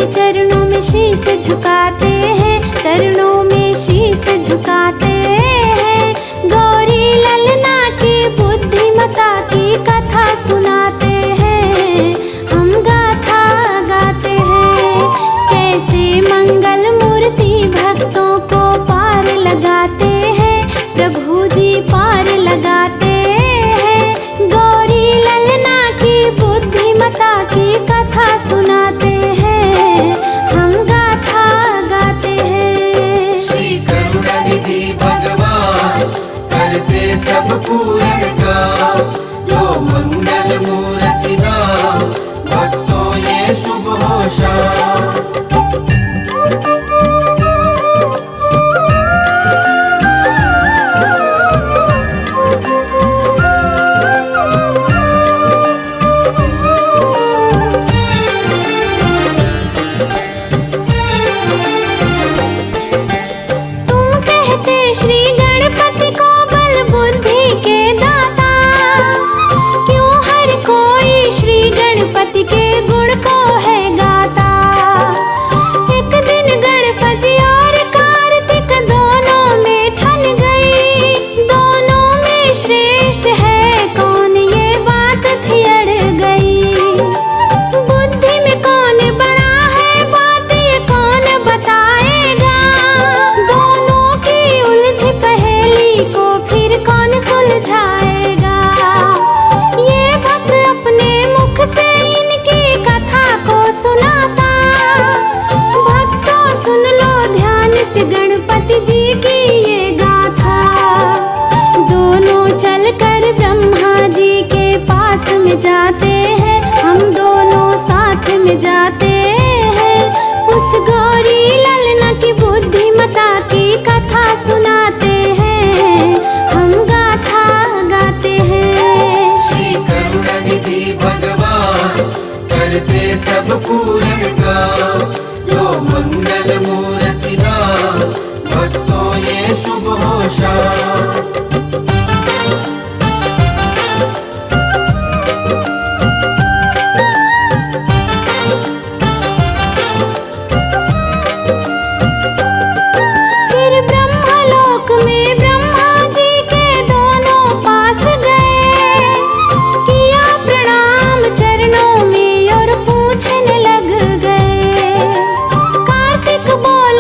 चरणों में शीश झुकाते हैं, चरणों में शीश झुकाते हैं। गौरी ललना की बुद्धिमता की कथा सुनाते हैं, हम गाथा गाते हैं। कैसे मंगल मूर्ति भक्तों को पार लगाते हैं, प्रभु जी पार लगाते हैं। गौरी ललना की बुद्धिमता की कथा सुनाते हैं, सब पूरन का लो मंगल मूर्ति नाम, भक्तों ये शुभ हो शाम। तुम कहते श्री गणपति को बुद्धि के दाता, क्यों हर कोई श्री गणपति के गुण को है गाता। एक दिन गणपति और कार्तिक दोनों में ठन गई, दोनों में श्रेष्ठ है कौन ये बात थी अड़ गई। बुद्धि में कौन बड़ा है बात ये कौन बताएगा, दोनों की उलझी पहेली को फिर कौन सुलझाएगा। ये भक्त अपने मुख से इनकी कथा को सुनाता, भक्तों सुन लो ध्यान से गणपति जी की ये गाथा। दोनों चलकर ब्रह्मा जी के पास में जाते हैं, हम दोनों साथ में जाते हैं। उस गौरी ललना की बुद्धिमता की कथा सुनाते हैं, हम गाथा गाते हैं। श्री करुणानिधि भगवान करते सब पूरन का लो मंगल मूर्ति नाम, भक्तों ये शुभ हो शाम। कार्तिक बोल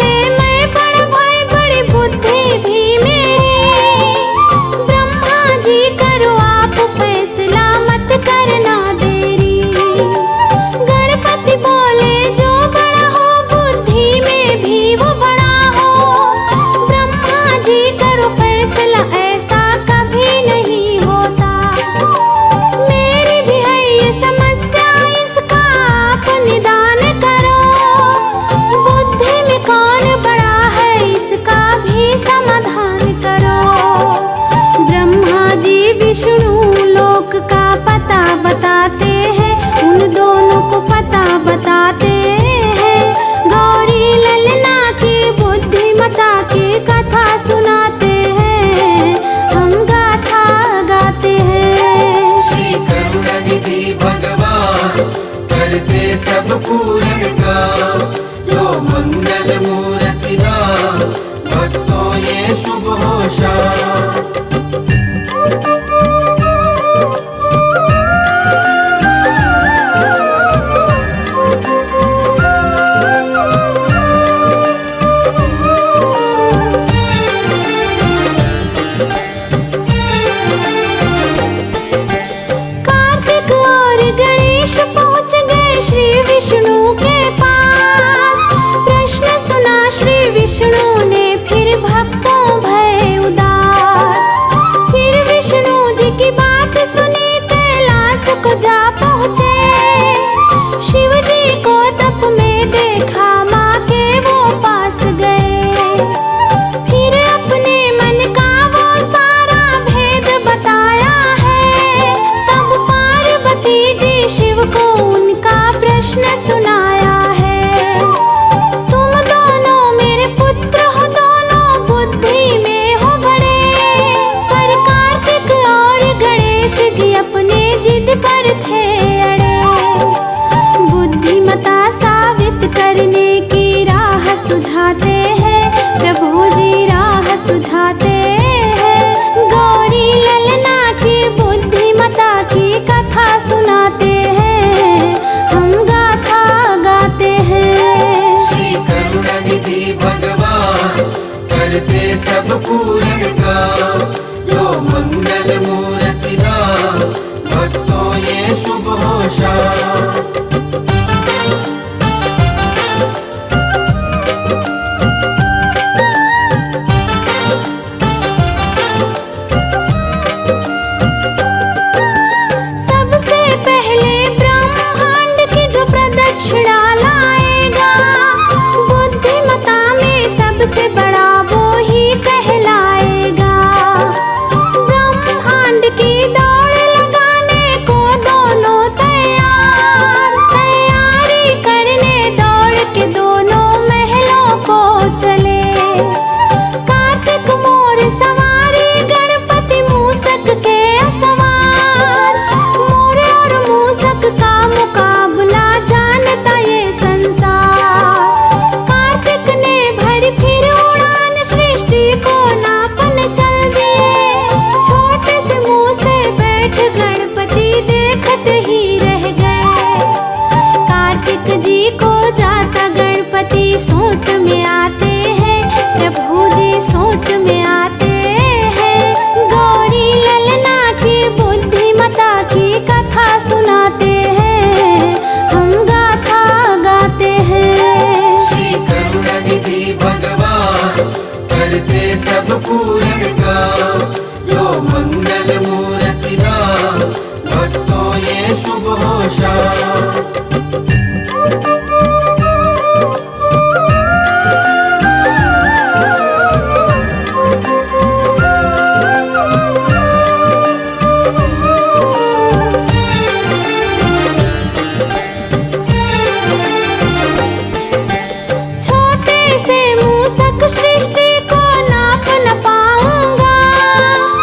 तक सृष्टि को नाप न पाऊंगा।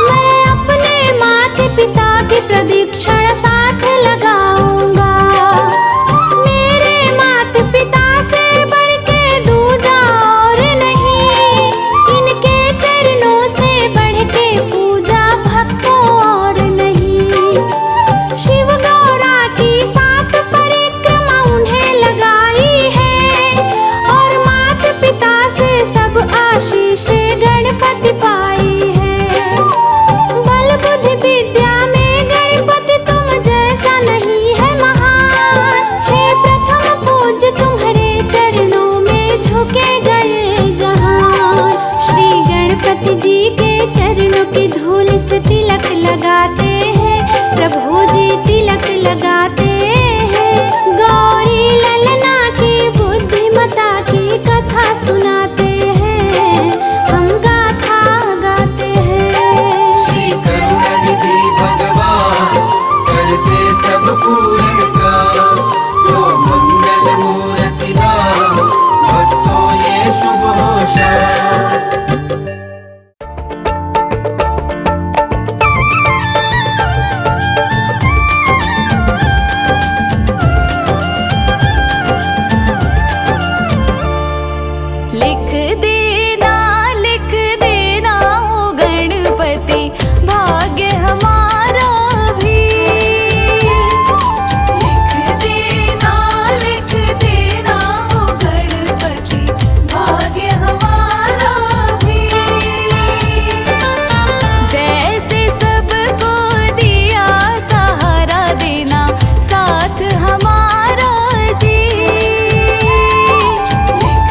मैं अपने माता पिता की प्रदीक्षण साथ लगाऊंगा। मेरे माता पिता से बढ़ के दूजा और नहीं, इनके चरणों से बढ़ के पूजा भक्तों और नहीं। शिव गौरा की 7 परिक्रमा उन्हें लगाई है, और माता पिता से सब आशीष गणपति पाई है। बल बुद्धि विद्या में गणपति तुम जैसा नहीं है महान। हे प्रथम पूज्य तुम्हारे चरणों में झुके गए जहान। श्री गणपति जी के चरणों की धूल से तिलक लगाते हैं, प्रभु जी तिलक लगाते हैं। गौरी ललना की बुद्धिमता की कथा सुनाते हैं, हम गाथा गाते हैं। श्री करुणानिधि भगवान करते सब पूरन काम। लो मंगल मूर्ति राम, भक्तों ये शुभ हो शाम। लिख देना ओ गणपति, भाग्य हमारा भी। लिख देना ओ गणपति, भाग्य हमारा भी। जैसे सबको दिया सहारा देना, साथ हमारा जी। लिख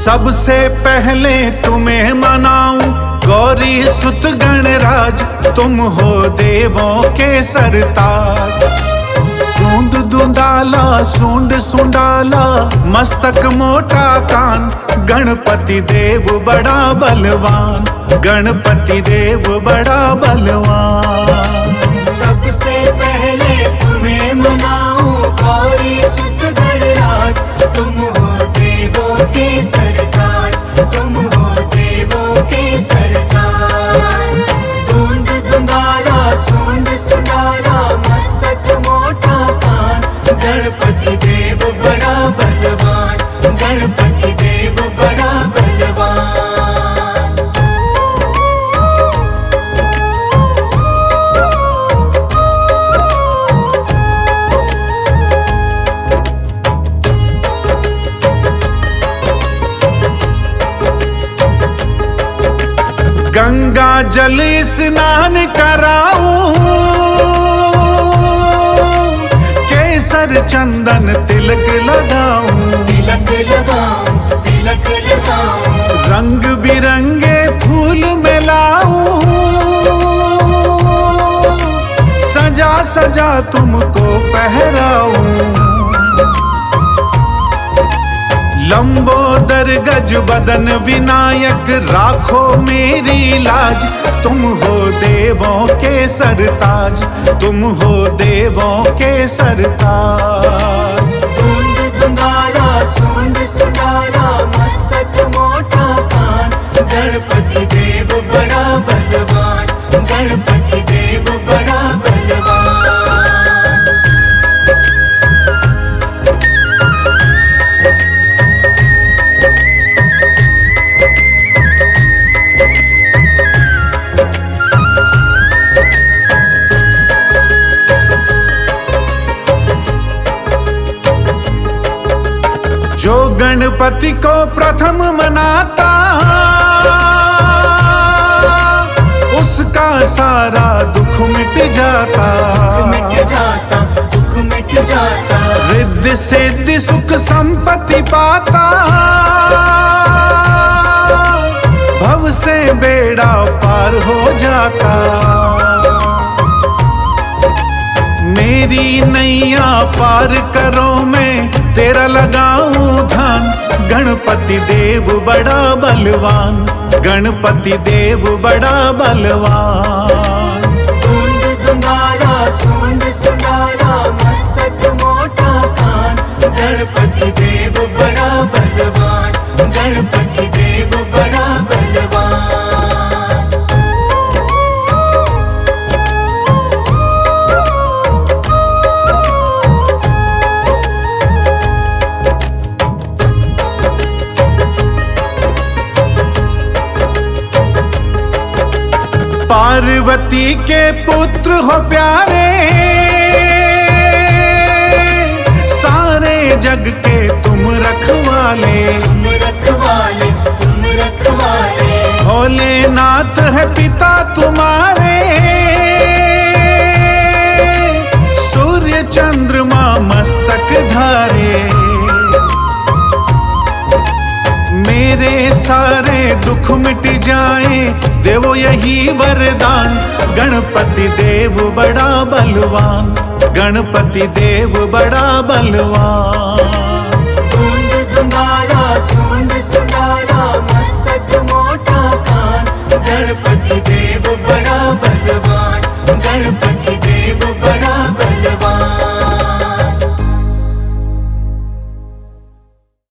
सबसे पहले तुम्हें मनाऊं गौरी सुत गणराज, तुम हो देवों के सरताज। दूंद दुंदाला सूंड सुंडाला मस्तक मोटा कान, गणपति देव बड़ा बलवान, गणपति देव बड़ा बलवान। सबसे पहले तुम्हें मनाऊं गौरी सुत गणराज, तुम हो देवों के सरदार, तुम हो देवों के सरदार। धुंध धुंधारा सूंड सुंडारा मस्तक मोटा कान, गणपति देव बड़ा बलवान, गणपति देव बड़ा बलवान। गंगा जल स्नान कराऊं, केसर चंदन तिलक लगाऊं, तिलक लगाऊं, तिलक लगाऊं। रंग बिरंगे फूल मिलाऊं, सजा सजा तुमको पहराऊं। लंबोदर गज बदन विनायक राखो मेरी लाज, तुम हो देवों के सरताज, तुम हो देवों के सरताज। धुंध धुंधारा सूंड सुंडारा मस्तक मोटा कान, गणपति देव बड़ा बलवान, गणपति देव बड़ा बलवान। जो गणपति को प्रथम मनाता, उसका सारा दुख मिट जाता, मिट जाता, दुख मिट जाता। रिद्धि सिद्धि सुख संपत्ति पाता, भव से बेड़ा पार हो जाता। मेरी नैया पार करो मैं तेरा लगाऊं ध्यान, गणपति देव बड़ा बलवान, गणपति देव बड़ा बलवान। धुंध धुंधारा सूंड सुंडारा मस्तक मोटा कान, गणपति देव बड़ा बलवान, गणपति देव बड़ा बलवान। पार्वती के पुत्र हो प्यारे, सारे जग के तुम रखवाले, तुम रखवाले, तुम रखवाले। भोलेनाथ है पिता तुम्हारे, सूर्य चंद्रमा मस्तक धारे। मेरे सारे दुख मिट जाए देवो यही वरदान, गणपति देव बड़ा बलवान, गणपति देव बड़ा बलवान। धुंध धुंधारा सूंड सुंडारा मस्तक मोटा कान, गणपति देव बड़ा